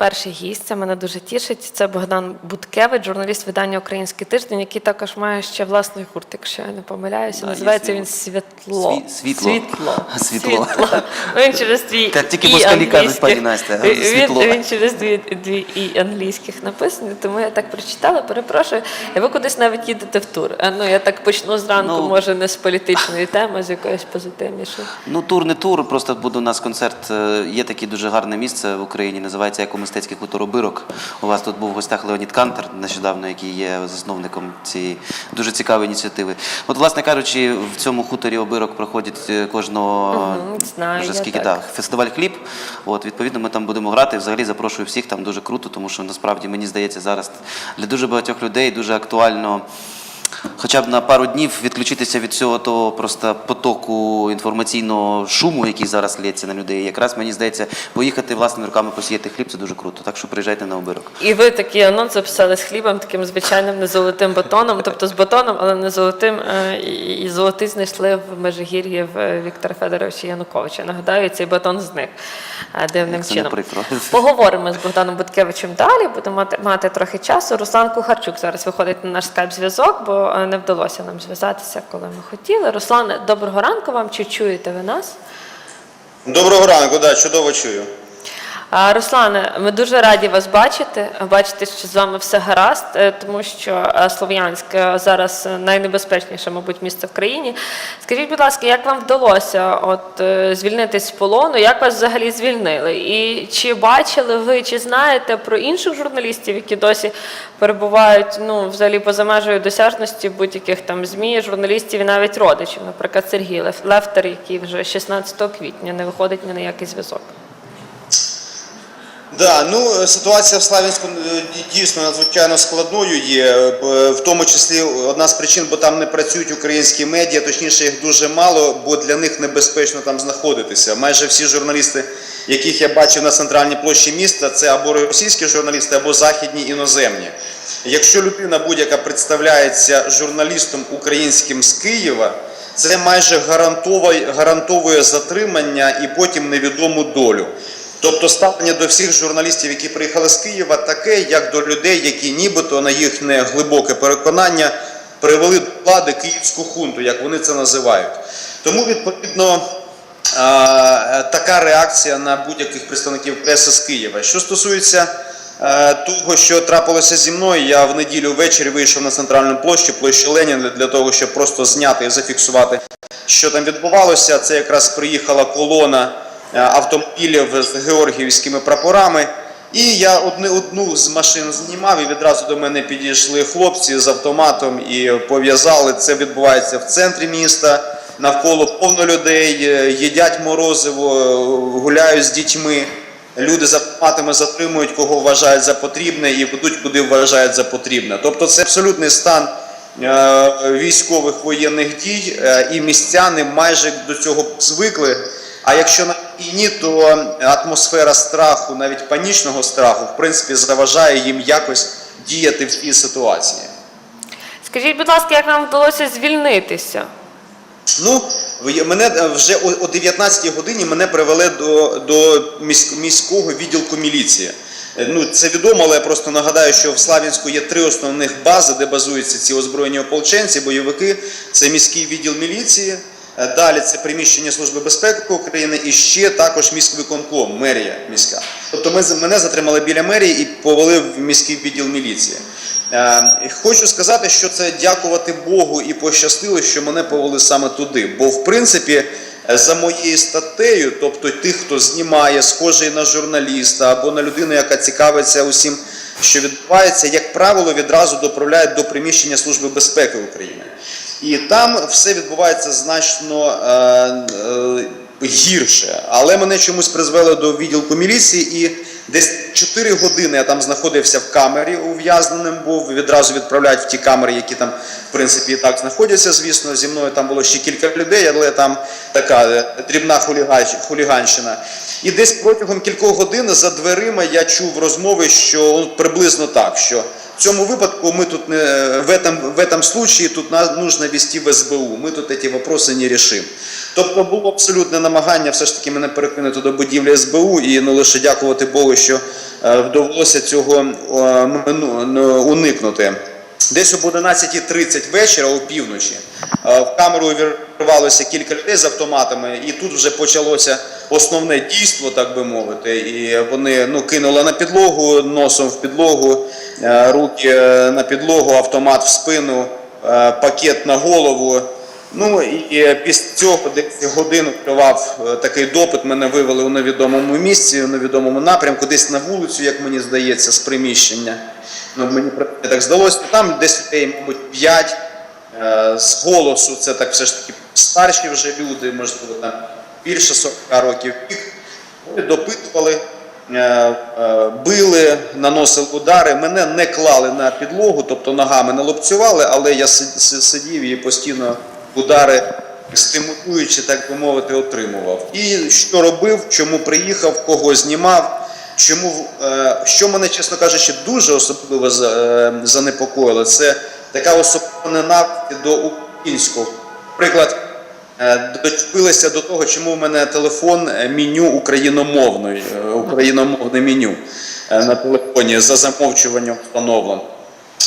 перший гість, це мене дуже тішить. Це Богдан Буткевич, журналіст видання «Український тиждень», який також має ще власний гурт, якщо я не помиляюся. Називається він «Світло». Світло. Він через дві Так тільки москалі кажуть, пані Настя, світло. Він через дві і англійських написаний, тому я так прочитала, перепрошую. І ви кудись навіть їдете в тур. Ну, я так почну зранку, може, не з політичної теми, а з якоїсь позитивнішої. Ну, тур не тур, просто буде у нас концерт. Є таке дуже гарне місце в Україні, називається «Еко-мистецький хутор Обирок». У вас тут був в гостях Леонід Кантер, нещодавно, який є засновником цієї дуже цікавої ініціативи. От, власне кажучи, в цьому хуторі Обирок проходить кожного фестиваль «Хліб». От, відповідно, ми там будемо грати. Взагалі запрошую всіх, там дуже круто, тому що насправді, мені здається, зараз для дуже багатьох людей дуже актуально хоча б на пару днів відключитися від цього того просто потоку інформаційного шуму, який зараз лється на людей. Якраз, мені здається, поїхати власними руками посіяти хліб – це дуже круто. Так що приїжджайте на Обирок. І ви такий анонс записали з хлібом, таким звичайним не золотим батоном, тобто з батоном, але не золотим. І золотий знайшли в Межигір'ї в Віктора Федоровича Януковича. Нагадаю, цей батон зник дивним чином. Поговоримо з Богданом Буткевичем далі, будемо мати трохи часу. Руслан Кухарчук зараз виходить на наш скайп-зв'язок, бо не вдалося нам зв'язатися, коли ми хотіли. Руслане, доброго ранку вам. Чи чуєте ви нас? Доброго ранку, да, чудово чую. Руслане, ми дуже раді вас бачити, що з вами все гаразд, тому що Слов'янськ зараз найнебезпечніше, мабуть, місце в країні. Скажіть, будь ласка, як вам вдалося звільнитись з полону, як вас взагалі звільнили? І чи бачили ви, чи знаєте про інших журналістів, які досі перебувають, взагалі поза межею досяжності будь-яких там ЗМІ, журналістів і навіть родичів, наприклад, Сергій Лефтер, який вже 16 квітня не виходить ні на який зв'язок? Да, ситуація в Слов'янську дійсно надзвичайно складною є, в тому числі одна з причин, бо там не працюють українські медіа, точніше їх дуже мало, бо для них небезпечно там знаходитися. Майже всі журналісти, яких я бачив на центральній площі міста, це або російські журналісти, або західні іноземні. Якщо людина будь-яка представляється журналістом українським з Києва, це майже гарантовує затримання і потім невідому долю. Тобто ставлення до всіх журналістів, які приїхали з Києва, таке, як до людей, які нібито, на їхнє глибоке переконання, привели до влади київську хунту, як вони це називають. Тому, відповідно, така реакція на будь-яких представників преси з Києва. Що стосується того, що трапилося зі мною, я в неділю ввечері вийшов на центральну площу Леніна для того, щоб просто зняти і зафіксувати, що там відбувалося. Це якраз приїхала колона автомобілів з георгіївськими прапорами. І я одну з машин знімав, і відразу до мене підійшли хлопці з автоматом і пов'язали. Це відбувається в центрі міста, навколо повно людей, їдять морозиво, гуляють з дітьми. Люди з автоматами затримують, кого вважають за потрібне, і ведуть, куди вважають за потрібне. Тобто це абсолютний стан військових воєнних дій, і містяни майже до цього звикли. А якщо на війні, то атмосфера страху, навіть панічного страху, в принципі, заважає їм якось діяти в цій ситуації. Скажіть, будь ласка, як нам вдалося звільнитися? Мене вже о 19-й годині мене привели до міського відділку міліції. Це відомо, але я просто нагадаю, що в Слов'янську є 3 основних бази, де базуються ці озброєні ополченці, бойовики. Це міський відділ міліції. Далі це приміщення Служби безпеки України і ще також міськвиконком, мерія міська. Тобто мене затримали біля мерії і повели в міський відділ міліції. Хочу сказати, що це дякувати Богу і пощастило, що мене повели саме туди. Бо в принципі за моєю статтею, тобто тих, хто знімає, схожий на журналіста або на людину, яка цікавиться усім, що відбувається, як правило, відразу доправляють до приміщення Служби безпеки України. І там все відбувається значно гірше. Але мене чомусь призвели до відділку міліції, і десь 4 години я там знаходився в камері ув'язненим був. Відразу відправляють в ті камери, які там, в принципі, і так знаходяться, звісно. Зі мною там було ще кілька людей, але там така дрібна хуліганщина. І десь протягом кількох годин за дверима я чув розмови, що приблизно так, що в цьому випадку мы тут, в этом случае тут нужно вести в СБУ, ми тут ці вопроси не рішимо. Тобто було абсолютне намагання все ж таки мене перекинути до будівлі СБУ, і лише дякувати Богу, що вдалося цього уникнути. Десь об 11:30 вечора, опівночі, в камеру увірвалося кілька людей з автоматами, і тут вже почалося основне дійство, так би мовити. І вони кинули на підлогу, носом в підлогу, руки на підлогу, автомат в спину, пакет на голову. Ну і після цього десь годину тривав такий допит, мене вивели у невідомому місці, у невідомому напрямку, десь на вулицю, як мені здається, з приміщення. Мені так здалося, там десь людей, мабуть, 5, з голосу, це так все ж таки старші вже люди, можливо, там більше 40 років вік. Вони допитували, били, наносили удари, мене не клали на підлогу, тобто ногами не лупцювали, але я сидів і постійно удари стимулюючи, так би мовити, отримував. І що робив, чому приїхав, кого знімав, що мене, чесно кажучи, дуже особливо занепокоїло, це така особлива ненависть до українського. Наприклад, дочепилися до того, чому в мене телефон меню україномовне меню на телефоні за замовчуванням встановлено.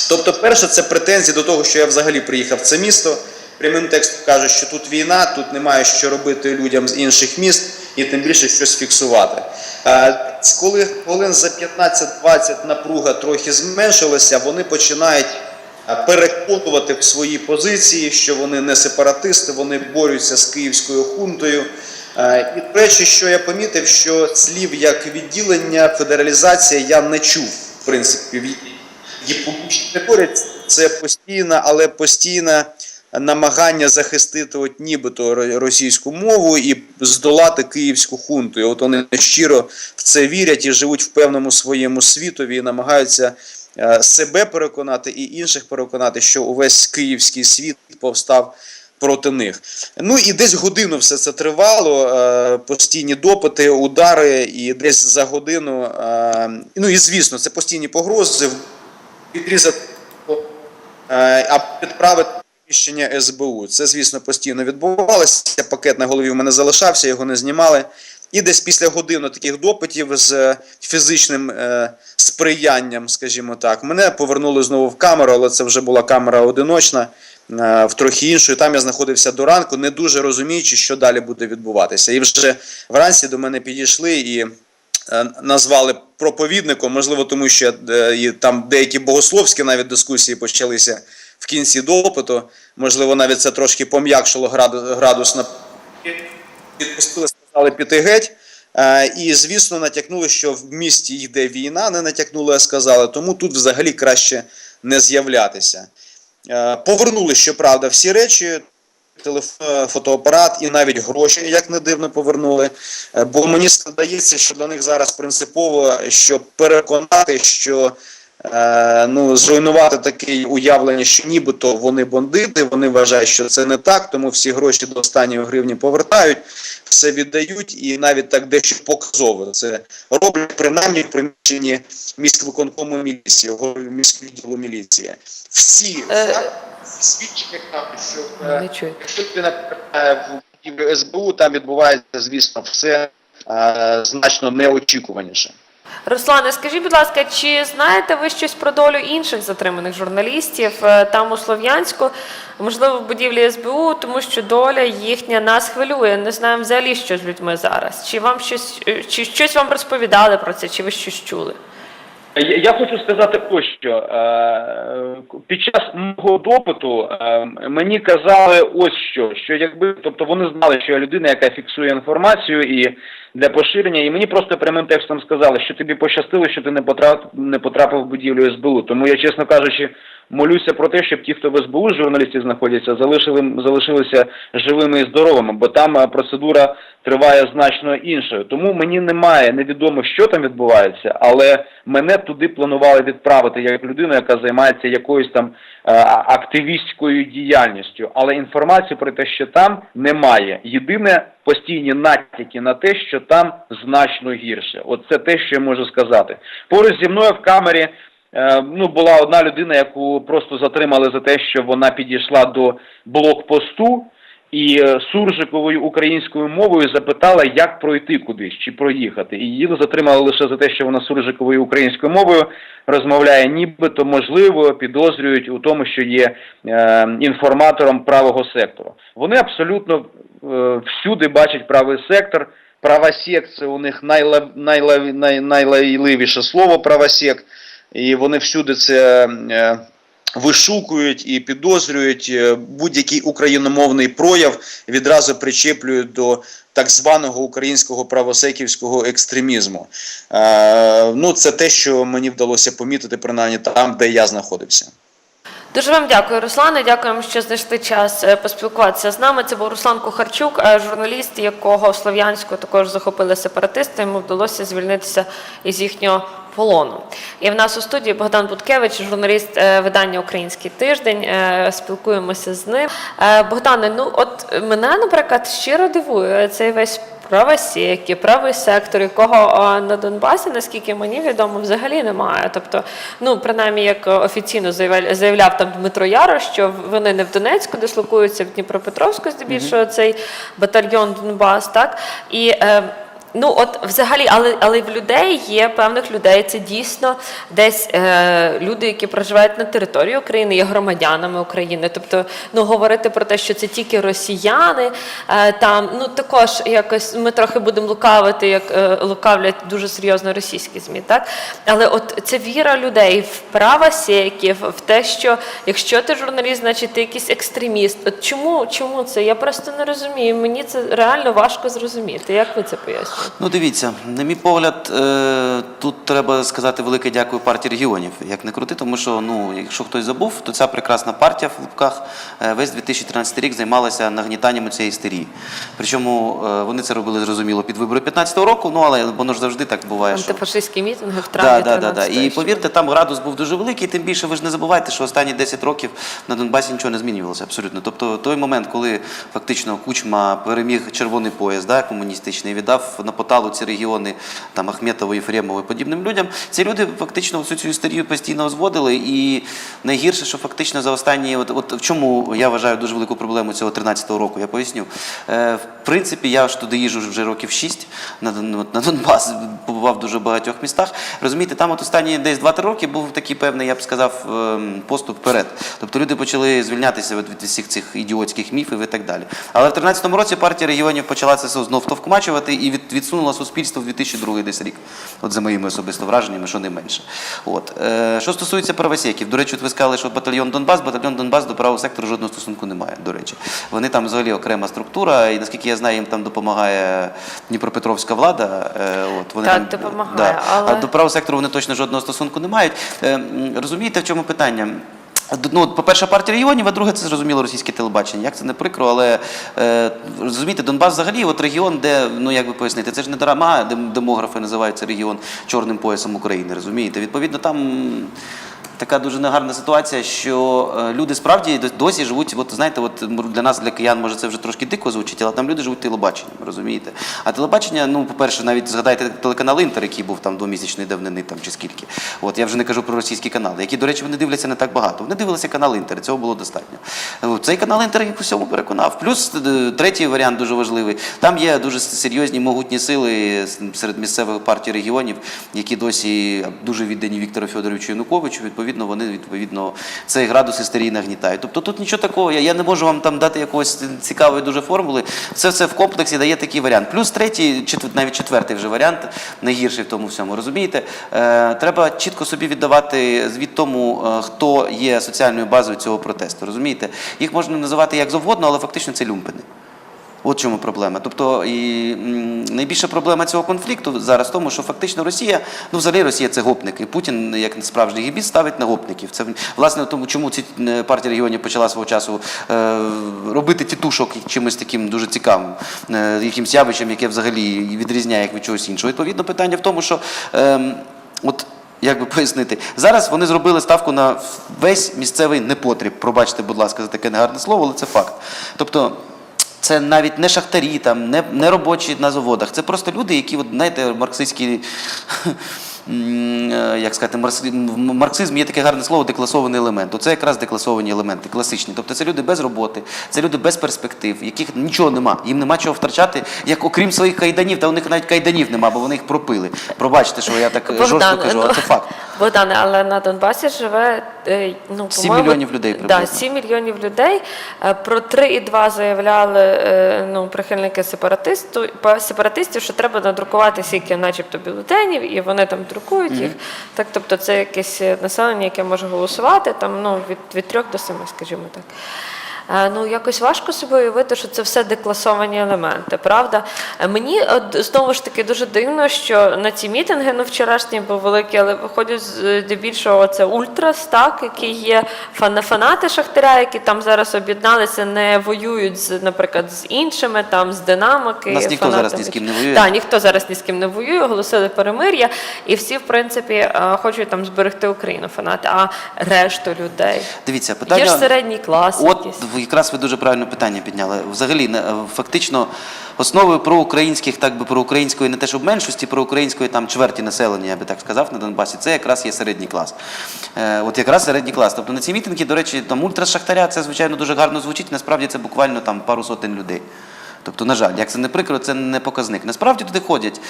Тобто, перше, це претензії до того, що я взагалі приїхав в це місто. Прямим текстом кажуть, що тут війна, тут немає що робити людям з інших міст і тим більше щось фіксувати. Коли хвилин за 15-20 напруга трохи зменшилася, вони починають переконувати в свої позиції, що вони не сепаратисти, вони борються з київською хунтою. І, до речі, що я помітив, що слів як відділення, федералізація я не чув, в принципі, в її публічній репорті. Це постійне намагання захистити нібито російську мову і здолати київську хунту. І от вони щиро в це вірять і живуть в певному своєму світові і намагаються себе переконати і інших переконати, що увесь київський світ повстав проти них. Ну і десь годину все це тривало, постійні допити, удари, і десь за годину, ну і звісно, це постійні погрози, підрізати або підправити приміщення СБУ. Це, звісно, постійно відбувалося, пакет на голові в мене залишався, його не знімали. І десь після години таких допитів з фізичним сприянням, скажімо так, мене повернули знову в камеру, але це вже була камера одиночна, в трохи іншої. Там я знаходився до ранку, не дуже розуміючи, що далі буде відбуватися. І вже вранці до мене підійшли і назвали проповідником, можливо, тому що там деякі богословські навіть дискусії почалися в кінці допиту, можливо, навіть це трошки пом'якшило градус на відпустили, сказали піти геть. І, звісно, натякнули, що в місті йде війна, не натякнули, а сказали, тому тут взагалі краще не з'являтися. Повернули, щоправда, всі речі, телефон, фотоапарат і навіть гроші, як не дивно, повернули. Бо мені здається, що для них зараз принципово, щоб переконати, що зруйнувати таке уявлення, що нібито вони бандити, вони вважають, що це не так, тому всі гроші до останньої гривні повертають, все віддають і навіть так дещо показово. Це роблять принаймні в приміщенні міськвиконкому міліції, міськвідділу міліції. Всі свідчення кажуть, що якщо людина повертає в будівлю СБУ, там відбувається, звісно, все значно неочікуваніше. Руслане, скажіть, будь ласка, чи знаєте ви щось про долю інших затриманих журналістів там у Слов'янську, можливо, в будівлі СБУ, тому що доля їхня нас хвилює. Не знаємо взагалі, що з людьми зараз. Чи щось вам розповідали про це, чи ви щось чули? Я хочу сказати ось що. Під час мого допиту мені казали ось що якби, тобто вони знали, що я людина, яка фіксує інформацію і для поширення, і мені просто прямим текстом сказали, що тобі пощастило, що ти не потрапив в будівлю СБУ. Тому я, чесно кажучи, молюся про те, щоб ті, хто в СБУ з журналістів знаходяться, залишилися живими і здоровими, бо там процедура триває значно іншою. Тому мені невідомо, що там відбувається, але мене туди планували відправити як людину, яка займається якоюсь там активістською діяльністю. Але інформації про те, що там, немає. Єдине, постійні натяки на те, що там значно гірше. От це те, що я можу сказати. Поруч зі мною в камері була одна людина, яку просто затримали за те, що вона підійшла до блокпосту і суржиковою українською мовою запитала, як пройти кудись чи проїхати. І її затримали лише за те, що вона суржиковою українською мовою розмовляє, нібито, можливо, підозрюють у тому, що є інформатором правого сектору. Вони абсолютно всюди бачать правий сектор. Правосек – це у них найлайливіше слово правосек, і вони всюди це вишукують і підозрюють, будь-який україномовний прояв відразу причеплюють до так званого українського правосеківського екстремізму. Ну, це те, що мені вдалося помітити, принаймні там, де я знаходився. Дуже вам дякую, Руслане. Дякуємо, що знайшли час поспілкуватися з нами. Це був Руслан Кухарчук, журналіст, якого в Слов'янську також захопили сепаратисти. Йому вдалося звільнитися із їхнього полону. І в нас у студії Богдан Буткевич, журналіст видання «Український тиждень». Спілкуємося з ним. Богдане, ну от мене, наприклад, щиро дивує цей весь правосек і правий сектор, якого на Донбасі, наскільки мені відомо, взагалі немає. Тобто, ну, принаймні, як офіційно заявляв там Дмитро Ярош, що вони не в Донецьку дислокуються, в Дніпропетровську, здебільшого, цей батальйон Донбас, так? І ну, от взагалі, але в людей є, певних людей, це дійсно десь люди, які проживають на території України, є громадянами України. Тобто, ну, говорити про те, що це тільки росіяни, там, ну, також якось ми трохи будемо лукавити, як лукавлять дуже серйозно російські ЗМІ, так? Але от ця віра людей в правосеків, в те, що якщо ти журналіст, значить ти якийсь екстреміст. От чому це? Я просто не розумію. Мені це реально важко зрозуміти. Як ви це пояснюєте? Ну, дивіться, на мій погляд, тут треба сказати велике дякую партії регіонів, як не крути, тому що, ну, якщо хтось забув, то ця прекрасна партія в лапках весь 2013 рік займалася нагнітанням цієї істерії. Причому вони це робили, зрозуміло, під вибори 2015 року, ну, але воно ж завжди так буває. Антифашистські мітинги в травні 13-го. І повірте, там градус був дуже великий, тим більше ви ж не забувайте, що останні 10 років на Донбасі нічого не змінювалося абсолютно. Тобто той момент, коли фактично Кучма переміг червоний пояс, да, комуністичний, віддав на поталу ці регіони там Ахметову, Єфремову і подібним людям, ці люди фактично всю цю істерію постійно зводили, і найгірше, що фактично за останні, от в чому я вважаю дуже велику проблему цього 13-го року, я поясню. В принципі, я ж туди їжджу вже років 6 на Донбас, побував в дуже багатьох містах. Розумієте, там от останні десь 2-3 роки був такий певний, я б сказав, поступ вперед. Тобто люди почали звільнятися від всіх цих ідіотських міфів і так далі. Але в 13-му році партія регіонів почала це знов товкмачувати і відсунула суспільство в 2002 десь рік. От за моїми особисто враженнями, що не менше. От. Що стосується правосеків, до речі, от ви сказали, що батальйон Донбас до правого сектору жодного стосунку немає, до речі. Вони там взагалі окрема структура, і наскільки я знаю, їм там допомагає Дніпропетровська влада. От, вони так, там, допомагає. да. Але... А до правого сектору вони точно жодного стосунку не мають. Розумієте, в чому питання? Ну, по-перше, партія регіонів, а друге, це зрозуміло російське телебачення. Як це не прикро, але розумієте, Донбас взагалі от регіон, де, ну як би пояснити, це ж не дарма, демографи називають це регіон чорним поясом України, розумієте? Відповідно, там така дуже негарна ситуація, що люди справді досі живуть, от знаєте, от для нас, для киян, може це вже трошки дико звучить, але там люди живуть телебаченням, розумієте? А телебачення, ну, по-перше, навіть згадайте телеканал «Інтер», який був там двомісячної давнини, там, чи скільки. От, я вже не кажу про російські канали, які, до речі, вони дивляться не так багато. Вони дивилися канал «Інтер», цього було достатньо. Цей канал «Інтер» їх у всьому переконав. Плюс третій варіант дуже важливий. Там є дуже серйозні, могутні сили серед місцевих партій регіонів, які досі дуже віддані Віктору Федоровичу Януковичу. Відповідно, цей градус істерії нагнітає. Тобто тут нічого такого, я не можу вам там дати якогось цікавої дуже формули. Це в комплексі дає такий варіант. Плюс третій, навіть четвертий вже варіант, найгірший в тому всьому, розумієте? Треба чітко собі віддавати звіт тому, хто є соціальною базою цього протесту, розумієте? Їх можна називати як завгодно, але фактично це люмпени. От чому проблема. Тобто і найбільша проблема цього конфлікту зараз в тому, що фактично Росія, ну взагалі Росія це гопники. Путін, як справжній гібіст, ставить на гопників. Це власне тому, чому партія регіонів почала свого часу робити тітушок чимось таким дуже цікавим, якимсь явищем, яке взагалі відрізняє їх від чогось іншого. Відповідно, питання в тому, що от як би пояснити, зараз вони зробили ставку на весь місцевий непотріб. Пробачте, будь ласка, за таке негарне слово, але це факт. Тобто це навіть не шахтарі, там, не робочі на заводах. Це просто люди, які, от, знаєте, марксистські як сказати, в марксизмі є таке гарне слово декласований елемент. Оце якраз декласовані елементи, класичні. Тобто це люди без роботи, це люди без перспектив, яких нічого нема, їм нема чого втрачати, як окрім своїх кайданів, та у них навіть кайданів нема, бо вони їх пропили. Пробачте, що я так жорстко кажу, але це факт. Богдане, але на Донбасі живе, 7 по-моєму, мільйонів людей приблизно. Да, 7 мільйонів людей. Про 3,2 заявляли прихильники сепаратистів, що треба надрукувати стільки начебто бюлетенів, і вони там друкують їх. Так, тобто це якесь населення, яке може голосувати там, від 3 до 7, скажімо так. Якось важко собі уявити, що це все декласовані елементи, правда? Мені знову ж таки дуже дивно, що на ці мітинги, вчорашні був великий, але виходять здебільшого це ультрас, так, які є фанати Шахтаря, які там зараз об'єдналися, не воюють, наприклад, з іншими, там, з Динамо. У нас ніхто зараз ні з ким не воює. Так, ніхто зараз ні з ким не воює, оголосили перемир'я, і всі, в принципі, хочуть там зберегти Україну, фанати, а решту людей. Дивіться, питання... Є ж середній клас якийсь. Якраз ви дуже правильне питання підняли. Взагалі, фактично, основою проукраїнської не те, щоб меншості, проукраїнської там чверті населення, я би так сказав, на Донбасі, це якраз є середній клас. От якраз середній клас. Тобто на ці мітинги, до речі, там ультрас Шахтаря, це, звичайно, дуже гарно звучить, насправді це буквально там пару сотень людей. Тобто, на жаль, як це не прикро, це не показник. Насправді туди ходять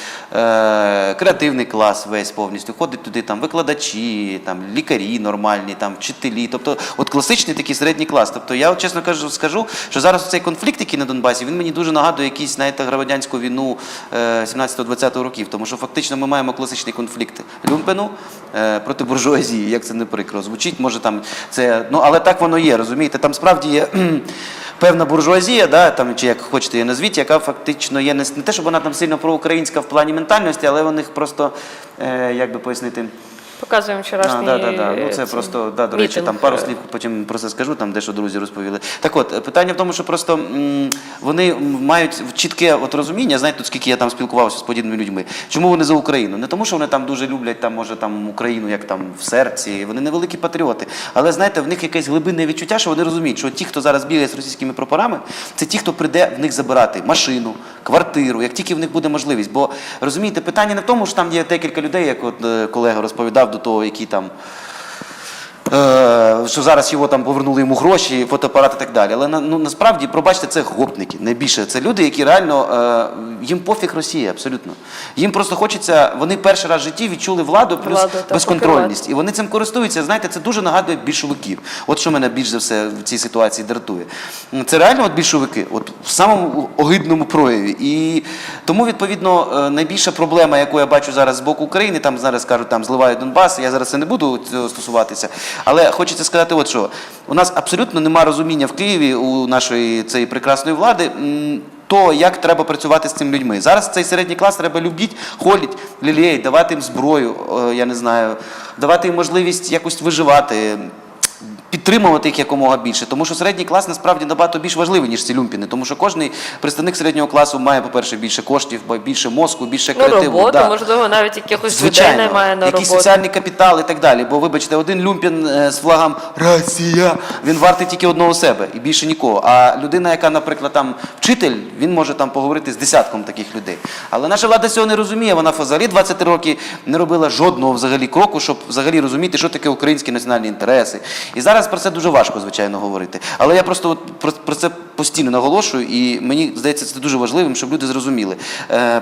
креативний клас весь повністю, ходять туди там викладачі, там лікарі нормальні, там вчителі. Тобто, от класичний такий середній клас. Тобто, я от, чесно скажу, що зараз цей конфлікт, який на Донбасі, він мені дуже нагадує якісь, знаєте, громадянську війну 17-20 років. Тому що фактично ми маємо класичний конфлікт люмпену проти буржуазії, як це не прикро. Звучить, може там це, але так воно є, розумієте? Там справді є певна буржуазія, да, там, чи як хочете її назвіть, яка фактично є не те, щоб вона там сильно проукраїнська в плані ментальності, але у них просто, як би пояснити, Показуємо вчорашній це просто, до речі, там пару слів потім про це скажу, там дещо друзі розповіли. Так от, питання в тому, що просто вони мають чітке розуміння, знаєте, тут скільки я там спілкувався з подібними людьми, чому вони за Україну? Не тому, що вони там дуже люблять, там, може, там, Україну, як там в серці, вони невеликі патріоти, але, знаєте, в них якесь глибинне відчуття, що вони розуміють, що ті, хто зараз бігає з російськими прапорами, це ті, хто прийде в них забирати машину, квартиру, як тільки в них буде можливість. Бо, розумієте, питання не в тому, що там є декілька людей, як от колега розповідав, до того, які там, що зараз його там повернули йому гроші, фотоапарат і так далі. Але насправді, пробачте, це гопники найбільше. Це люди, які реально, їм пофіг Росія, абсолютно. Їм просто хочеться, вони перший раз в житті відчули владу плюс безконтрольність. І вони цим користуються. Знаєте, це дуже нагадує більшовиків. От що мене більш за все в цій ситуації дратує. Це реально більшовики, в самому огидному прояві. І тому, відповідно, найбільша проблема, яку я бачу зараз з боку України, там зараз кажуть, там зливають Донбас, я зараз це не буду цього стосуватися. Але хочеться сказати, от що, у нас абсолютно нема розуміння в Києві у нашої цієї прекрасної влади, то, як треба працювати з цими людьми. Зараз цей середній клас треба любіть, холіть, лілеять, давати їм зброю, я не знаю, давати їм можливість якось виживати, підтримувати їх якомога більше, тому що середній клас насправді набагато більш важливий, ніж ці люмпіни, тому що кожен представник середнього класу має, по-перше, більше коштів, більше мозку, більше креативу. Роботу, можливо, навіть якихось людей немає на роботу. Якийсь соціальний капітал і так далі, бо, вибачте, один люмпін з флагом «Росія», він вартий тільки одного себе і більше нікого. А людина, яка, наприклад, там вчитель, він може там поговорити з десятком таких людей. Але наша влада цього не розуміє, вона взагалі 20 років не робила жодного взагалі кроку, щоб взагалі розуміти, що таке українські національні інтереси. І зараз про це дуже важко, звичайно, говорити. Але я просто про це постійно наголошую, і мені здається, це дуже важливим, щоб люди зрозуміли.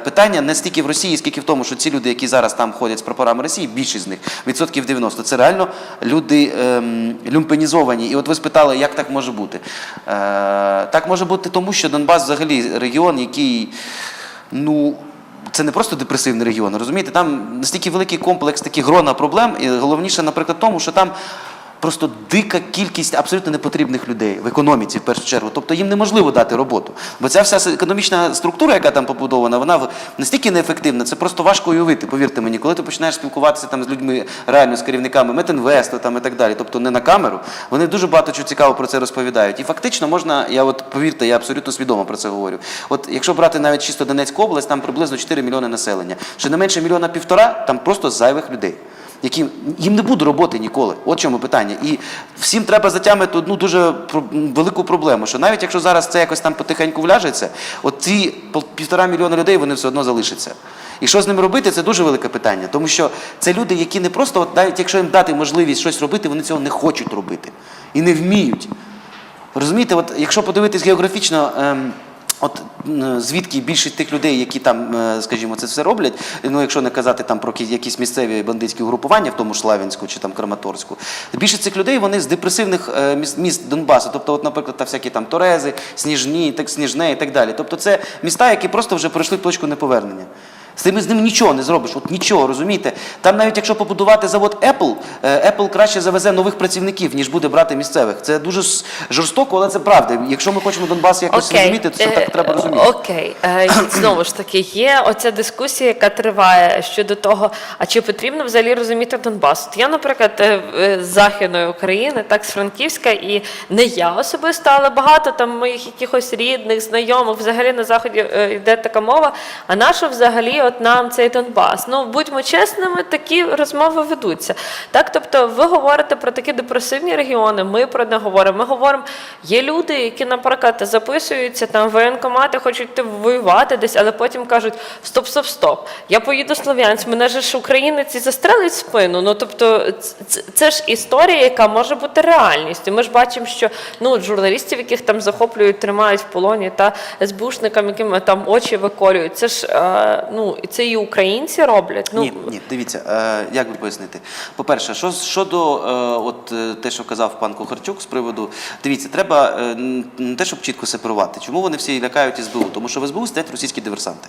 Питання не стільки в Росії, скільки в тому, що ці люди, які зараз там ходять з прапорами Росії, більшість з них, 90%, це реально люди люмпенізовані. І от ви спитали, як так може бути? Так може бути тому, що Донбас взагалі регіон, який, це не просто депресивний регіон, розумієте? Там настільки великий комплекс таких грона проблем, і головніше, наприклад, тому, що там просто дика кількість абсолютно непотрібних людей в економіці, в першу чергу. Тобто їм неможливо дати роботу. Бо ця вся економічна структура, яка там побудована, вона настільки неефективна, це просто важко уявити, повірте мені. Коли ти починаєш спілкуватися там з людьми, реально з керівниками Метінвесту там і так далі, тобто не на камеру, вони дуже багато чого цікаво про це розповідають. І фактично можна, повірте, я абсолютно свідомо про це говорю. От якщо брати навіть чисто Донецьку область, там приблизно 4 мільйони населення. Щонайменше 1,5 мільйона там просто зайвих людей. їм не буде роботи ніколи. От чому питання. І всім треба затямити одну дуже велику проблему, що навіть якщо зараз це якось там потихеньку вляжеться, от ці 1,5 мільйона людей, вони все одно залишаться. І що з ними робити, це дуже велике питання. Тому що це люди, які не просто, от навіть якщо їм дати можливість щось робити, вони цього не хочуть робити. І не вміють. Розумієте, от якщо подивитись географічно, от звідки більшість тих людей, які там, скажімо, це все роблять, ну якщо не казати там про якісь місцеві бандитські угрупування, в тому ж Славянську чи там Краматорську, більшість цих людей, вони з депресивних міст Донбасу, тобто, от, наприклад, та всякі там Торези, Сніжне і так далі. Тобто це міста, які просто вже пройшли точку неповернення. З ними нічого не зробиш, от нічого, розумієте? Там навіть якщо побудувати завод Apple, Apple краще завезе нових працівників, ніж буде брати місцевих. Це дуже жорстоко, але це правда. Якщо ми хочемо Донбас якось розуміти, то це так треба розуміти. Окей. Знову ж таки, є оця дискусія, яка триває щодо того, а чи потрібно взагалі розуміти Донбас. От я, наприклад, з Західної України, так, з Франківська, і не я особисто, але багато там моїх якихось рідних, знайомих, взагалі на Заході йде така мова, а наша взагалі от нам цей Донбас. Ну, будьмо чесними, такі розмови ведуться. Так, тобто ви говорите про такі депресивні регіони, ми про не говоримо. Ми говоримо, є люди, які, наприклад, записуються там в воєнкомати, хочуть йти воювати десь, але потім кажуть, стоп, я поїду в Слов'янськ, мене ж українець і застрелить в спину. Ну, тобто, це ж історія, яка може бути реальністю. Ми ж бачимо, що журналістів, яких там захоплюють, тримають в полоні, та СБУшникам, яким там очі викорюють, це ж, і це і українці роблять. Ні, дивіться, як би пояснити. По-перше, щодо те, що казав пан Кухарчук з приводу, дивіться, треба не те, щоб чітко сепарувати. Чому вони всі лякають СБУ? Тому що в СБУ сидять російські диверсанти.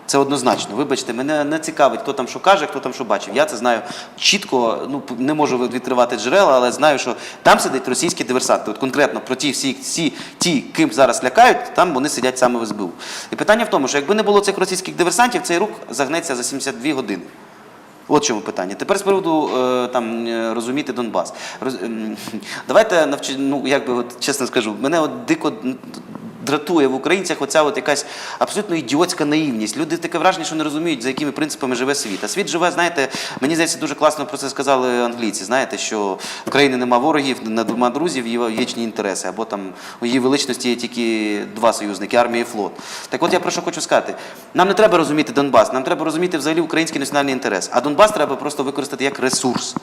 Це однозначно. Вибачте, мене не цікавить, хто там що каже, хто там що бачив. Я це знаю чітко, не можу відкривати джерела, але знаю, що там сидять російські диверсанти. От конкретно про ті, ким зараз лякають, там вони сидять саме в СБУ. І питання в тому, що якби не було цих російських диверсантів, цей рух загнеться за 72 години. От чому питання. Тепер з приводу розуміти Донбас. Давайте, чесно скажу, мене дико дратує в українцях оця якась абсолютно ідіотська наївність. Люди таке враження, що не розуміють, за якими принципами живе світ. А світ живе, знаєте, мені здається, дуже класно про це сказали англійці, знаєте, що в країні нема ворогів, нема друзів, є вічні інтереси, або там у її величності є тільки два союзники – армія і флот. Так от я про що хочу сказати. Нам не треба розуміти Донбас, нам треба розуміти взагалі український національний інтерес. А Донбас треба просто використати як ресурс,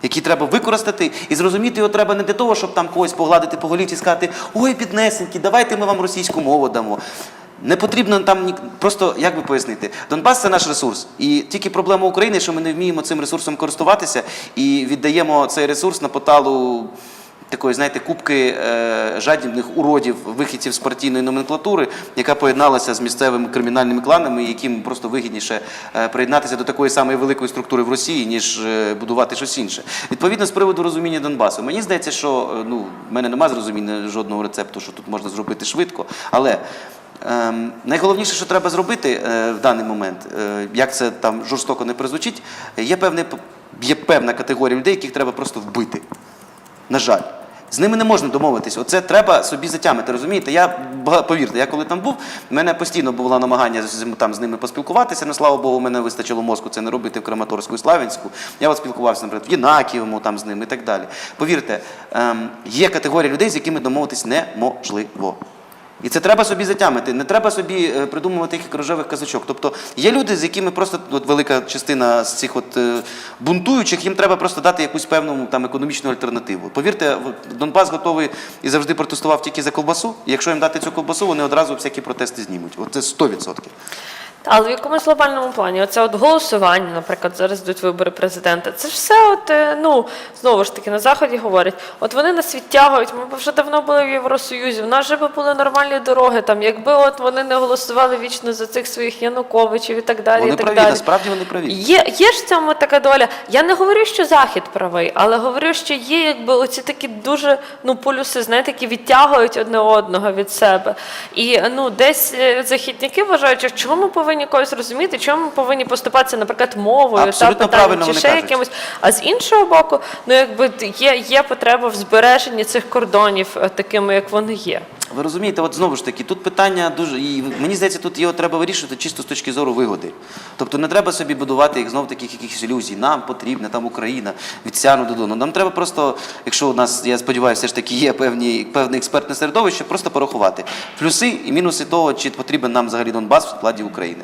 який треба використати, і зрозуміти його треба не для того, щоб там когось погладити по голівці і сказати, ой, піднесенькі, давайте ми вам російську мову дамо. Не потрібно там просто, як би пояснити, Донбас – це наш ресурс. І тільки проблема України, що ми не вміємо цим ресурсом користуватися і віддаємо цей ресурс на поталу такої, знаєте, купки жадібних уродів, вихідців з партійної номенклатури, яка поєдналася з місцевими кримінальними кланами, яким просто вигідніше приєднатися до такої самої великої структури в Росії, ніж будувати щось інше. Відповідно, з приводу розуміння Донбасу. Мені здається, що в мене немає зрозуміння жодного рецепту, що тут можна зробити швидко, але найголовніше, що треба зробити в даний момент, як це там жорстоко не прозвучить, є певна категорія людей, яких треба просто вбити. На жаль. З ними не можна домовитись. Оце треба собі затямити, розумієте? Повірте, я коли там був, в мене постійно було намагання з ними поспілкуватися, але, слава Богу, мене вистачило мозку це не робити в Краматорську і Славянську. Я спілкувався, наприклад, в Єнакієвому там з ними і так далі. Повірте, є категорія людей, з якими домовитись неможливо. І це треба собі затямити, не треба собі придумувати яких рожевих казочок. Тобто є люди, з якими просто велика частина з цих бунтуючих, їм треба просто дати якусь певну економічну альтернативу. Повірте, Донбас готовий і завжди протестував тільки за ковбасу, і якщо їм дати цю ковбасу, вони одразу всякі протести знімуть. Це 100%. Але в якомусь глобальному плані, оце голосування, наприклад, зараз йдуть вибори президента, це ж все знову ж таки, на Заході говорять, от вони нас відтягують, ми б вже давно були в Євросоюзі, в нас вже були нормальні дороги, там, якби вони не голосували вічно за цих своїх Януковичів і так далі. Вони праві, насправді вони праві. Є ж в цьому така доля. Я не говорю, що Захід правий, але говорю, що є оці такі дуже полюси, знаєте, які відтягують одне одного від себе. І десь західники вважають, чого ми повинні когось розуміти, чому ми повинні поступатися, наприклад, мовою, питанням, чи ще якимось. А з іншого боку, є потреба в збереженні цих кордонів такими, як вони є. Ви розумієте, от знову ж таки, тут питання дуже, і мені здається, тут його треба вирішувати чисто з точки зору вигоди. Тобто не треба собі будувати їх знов таких якихось ілюзій. Нам потрібна там Україна від Сяну до Дону. Нам треба просто, якщо у нас, я сподіваюся, все ж таки є певне експертне середовище, просто порахувати плюси і мінуси того, чи потрібен нам взагалі Донбас в складі України.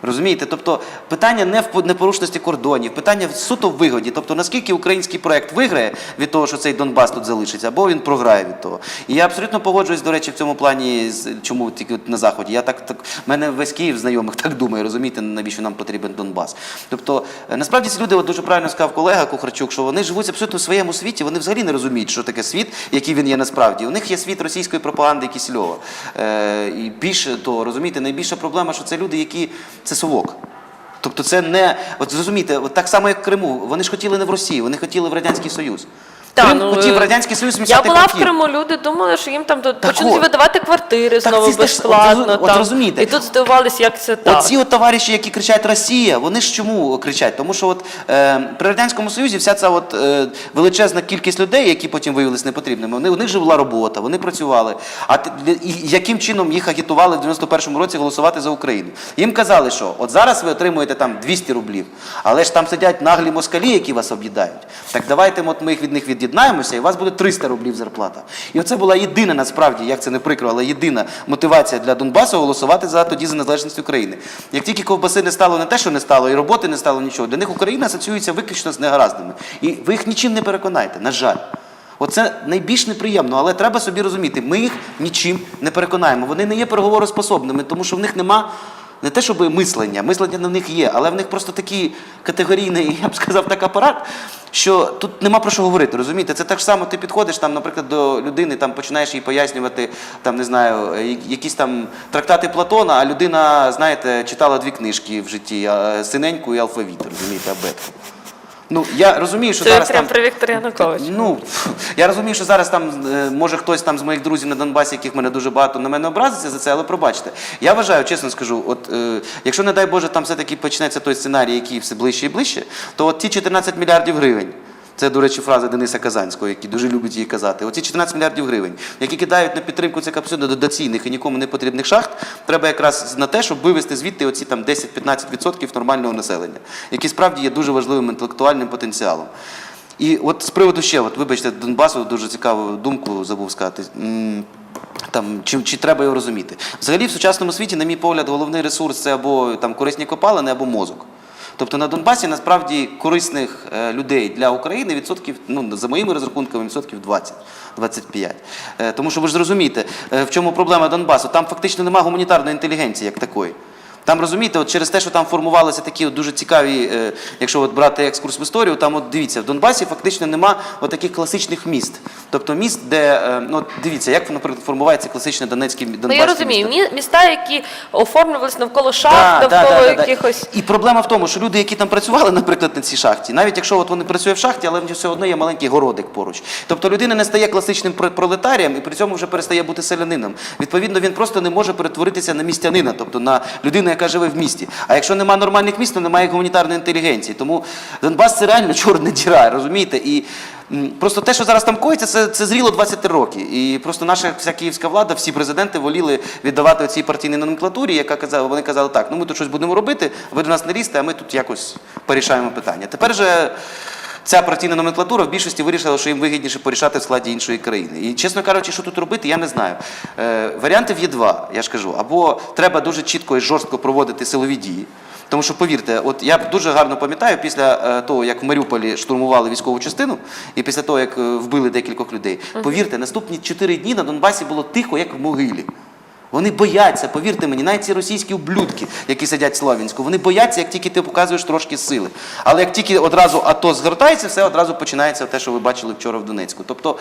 Розумієте? Тобто питання не в непорушності кордонів, питання суто в вигоді. Тобто наскільки український проект виграє від того, що цей Донбас тут залишиться, або він програє від того. І я абсолютно погоджуюсь, до речі, в цьому плані, чому тільки на Заході. В мене весь Київ знайомих так думає, розумієте, навіщо нам потрібен Донбас. Тобто, насправді ці люди, от дуже правильно сказав колега Кухарчук, що вони живуть абсолютно в своєму світі, вони взагалі не розуміють, що таке світ, який він є насправді. У них є світ російської пропаганди і Кисельова. І більше того, розумієте, найбільша проблема, що це люди, які це совок. Тобто це не, от зрозумійте, от так само як в Криму, вони ж хотіли не в Росію, вони хотіли в Радянський Союз. Крим хотів Радянський Союз 70-х Я років. була в Криму, люди думали, що їм там почнуть от. видавати квартири Так знову ці ж теж, безплатно. от там. розумієте. І тут здивувалися, як це так. Оці от товариші, які кричать «Росія», вони ж чому кричать? Тому що от, при Радянському Союзі вся ця от, величезна кількість людей, які потім виявилися непотрібними, у них же була робота, вони працювали. І яким чином їх агітували в 91-му році голосувати за Україну? Їм казали, що от зараз ви отримуєте там 200 рублів, але ж там сидять наглі москалі, які вас об'їдають. Так давайте от ми від них від'єднаємося, і у вас буде 300 рублів зарплата. І оце була єдина, насправді, як це не прикро, але єдина мотивація для Донбасу голосувати тоді за незалежність України. Як тільки ковбаси не стало, не те, що не стало, і роботи не стало, нічого, для них Україна асоціюється виключно з негараздами. І ви їх нічим не переконаєте, на жаль. Оце найбільш неприємно, але треба собі розуміти, ми їх нічим не переконаємо. Вони не є переговороспособними, тому що в них нема не те, щоб мислення в них є, але в них просто такий категорійний, я б сказав, так апарат, що тут нема про що говорити, розумієте? Це так само ти підходиш, там, наприклад, до людини, там, починаєш їй пояснювати, там, не знаю, якісь там трактати Платона, а людина, знаєте, читала 2 книжки в житті, синеньку і алфавіт, розумієте, абетку. Ну, я розумію, що Це зараз прям там... при Вікторі Януковичу. Ну, я розумію, що зараз там, може хтось там з моїх друзів на Донбасі, яких мене дуже багато, на мене образиться за це, але пробачте. Я вважаю, чесно скажу, от якщо, не дай Боже, там все-таки почнеться той сценарій, який все ближче і ближче, то от ті 14 мільярдів гривень, це, до речі, фраза Дениса Казанського, який дуже любить її казати. Оці 14 мільярдів гривень, які кидають на підтримку цих абсолютно дотаційних і нікому не потрібних шахт, треба якраз на те, щоб вивести звідти оці там 10-15% нормального населення, які справді є дуже важливим інтелектуальним потенціалом. І от з приводу ще, от, вибачте, Донбасу дуже цікаву думку забув сказати. Там, чи треба його розуміти. Взагалі в сучасному світі, на мій погляд, головний ресурс – це або там, корисні копалини, або мозок. Тобто на Донбасі насправді корисних людей для України відсотків, ну, за моїми розрахунками, відсотків 20-25. Тому що ви ж зрозумієте, в чому проблема Донбасу? Там фактично немає гуманітарної інтелігенції як такої. Там, розумієте, от через те, що там формувалися такі от дуже цікаві, якщо от брати екскурс в історію, там от дивіться, в Донбасі фактично нема от таких класичних міст. Тобто міст, де, ну дивіться, як, наприклад, формувається класичне Донецьке місто. Ну, я розумію, міста, які оформлювалися навколо шахт, навколо якихось... І проблема в тому, що люди, які там працювали, наприклад, на цій шахті, навіть якщо от вони працюють в шахті, але все одно є маленький городик поруч. Тобто людина не стає класичним пролетарієм і при цьому вже перестає бути селянином. Відповідно, він просто не може перетворитися на містянина, тобто на людину, яка живе в місті. А якщо немає нормальних міст, то немає гуманітарної інтелігенції. Тому Донбас – це реально чорна діра, розумієте? І просто те, що зараз там коїться, це зріло 20 років. І просто наша вся київська влада, всі президенти воліли віддавати цій партійній номенклатурі, яка казала, вони казали так, ну ми тут щось будемо робити, ви до нас не лізьте, а ми тут якось порішаємо питання. Тепер же ця партійна номенклатура в більшості вирішила, що їм вигідніше порішати в складі іншої країни. І, чесно кажучи, що тут робити, я не знаю. Варіантів є 2, я ж кажу. Або треба дуже чітко і жорстко проводити силові дії. Тому що, повірте, от я дуже гарно пам'ятаю, після того, як в Маріуполі штурмували військову частину, і після того, як вбили декількох людей, повірте, наступні 4 дні на Донбасі було тихо, як в могилі. Вони бояться, повірте мені, навіть ці російські ублюдки, які сидять в Слов'янську, вони бояться, як тільки ти показуєш трошки сили. Але як тільки одразу АТО згортається, все одразу починається те, що ви бачили вчора в Донецьку. Тобто,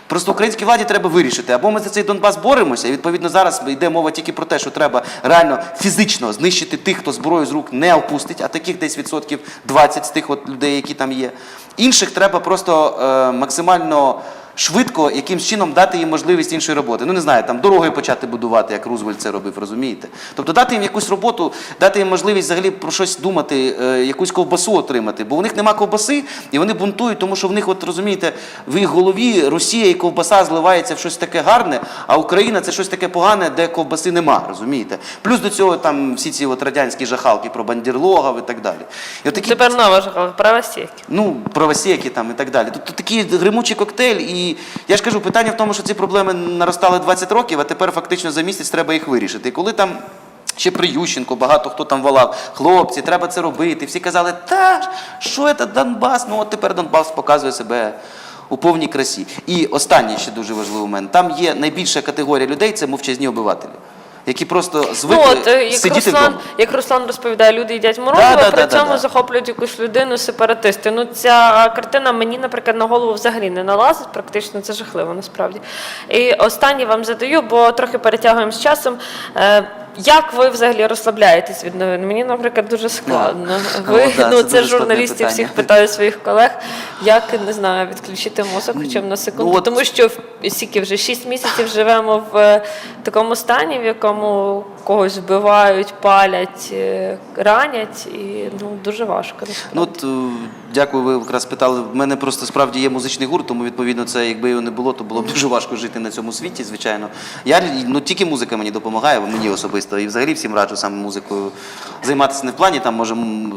просто українській владі треба вирішити. Або ми за цей Донбас боремося, і відповідно зараз йде мова тільки про те, що треба реально фізично знищити тих, хто зброю з рук не опустить, а таких десь відсотків 20 з тих от людей, які там є. Інших треба просто максимально швидко якимсь чином дати їм можливість іншої роботи. Ну, не знаю, там дороги почати будувати, як Рузвельт це робив, розумієте? Тобто дати їм якусь роботу, дати їм можливість взагалі про щось думати, якусь ковбасу отримати. Бо у них нема ковбаси, і вони бунтують, тому що в них, от розумієте, в їх голові Росія і ковбаса зливається в щось таке гарне, а Україна це щось таке погане, де ковбаси нема, розумієте? Плюс до цього там всі ці от радянські жахалки про бандерлогів і так далі. І от такі, Тепер нова жахала, правосєки. ну, правосеки там і так далі. Тобто такий гримучий коктейль. І я ж кажу, питання в тому, що ці проблеми наростали 20 років, а тепер фактично за місяць треба їх вирішити. І коли там ще при Ющенку багато хто там волав, хлопці, треба це робити. Всі казали, та, що це Донбас? Ну от тепер Донбас показує себе у повній красі. І останній ще дуже важливий момент. Там є найбільша категорія людей, це мовчазні обивателі, які просто звикли сидіти вдома. Як Руслан розповідає, люди їдять морозиво, а при цьому захоплюють якусь людину сепаратисти. Ну, ця картина мені, наприклад, на голову взагалі не налазить, практично це жахливо насправді. І останнє вам задаю, бо трохи перетягуємо з часом. Як ви взагалі розслабляєтесь від новин? Мені, наприклад, дуже складно. Це це дуже журналістів складне всіх питання. питаю своїх колег, як, не знаю, відключити мозок хоча б на секунду. от- Тому що скільки вже 6 місяців живемо в такому стані, в якому когось вбивають, палять, ранять, і дуже важко. насправді. Ну, от, дякую, ви якраз питали. В мене просто справді є музичний гурт, тому відповідно це, якби його не було, то було б дуже важко жити на цьому світі, звичайно. Тільки музика мені допомагає, мені особисто, і взагалі всім раджу саме музикою займатися не в плані, там, може,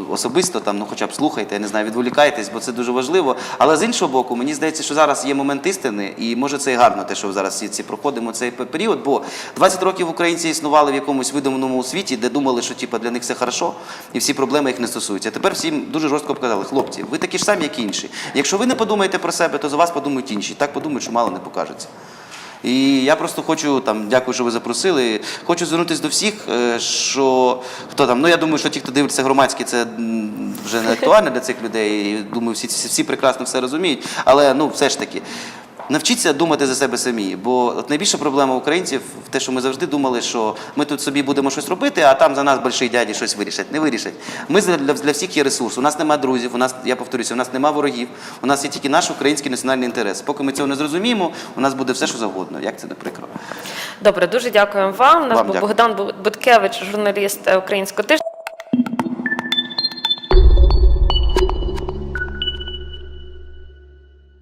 особисто, там, ну, хоча б слухайте, я не знаю, відволікайтесь, бо це дуже важливо. Але з іншого боку, мені здається, що зараз є момент істини, і може це і гарно, те, що зараз всі ці проходимо цей період, бо 20 років українці існували в якомусь видуманому світі, де думали, що типу, для них все хорошо, і всі проблеми їх не стосуються. А тепер всім дуже жорстко показали, хлопці, ви такі ж самі, як інші. Якщо ви не подумаєте про себе, то за вас подумають інші. Так подумають, що мало не покажеться. І я просто хочу, дякую, що ви запросили, хочу звернутися до всіх, що хто там, я думаю, що ті, хто дивиться громадське, це вже не актуально для цих людей, і думаю, всі прекрасно все розуміють, але, все ж таки, навчіться думати за себе самі, бо от найбільша проблема українців в те, що ми завжди думали, що ми тут собі будемо щось робити, а там за нас больші дяді щось вирішать. Не вирішать. Ми для всіх є ресурс. У нас немає друзів, я повторюся, у нас немає ворогів, у нас є тільки наш український національний інтерес. Поки ми цього не зрозуміємо, у нас буде все, що завгодно. Як це не прикро. Добре, дуже дякуємо вам. У нас Вам був дякую. Богдан Буткевич, журналіст Українського тижня.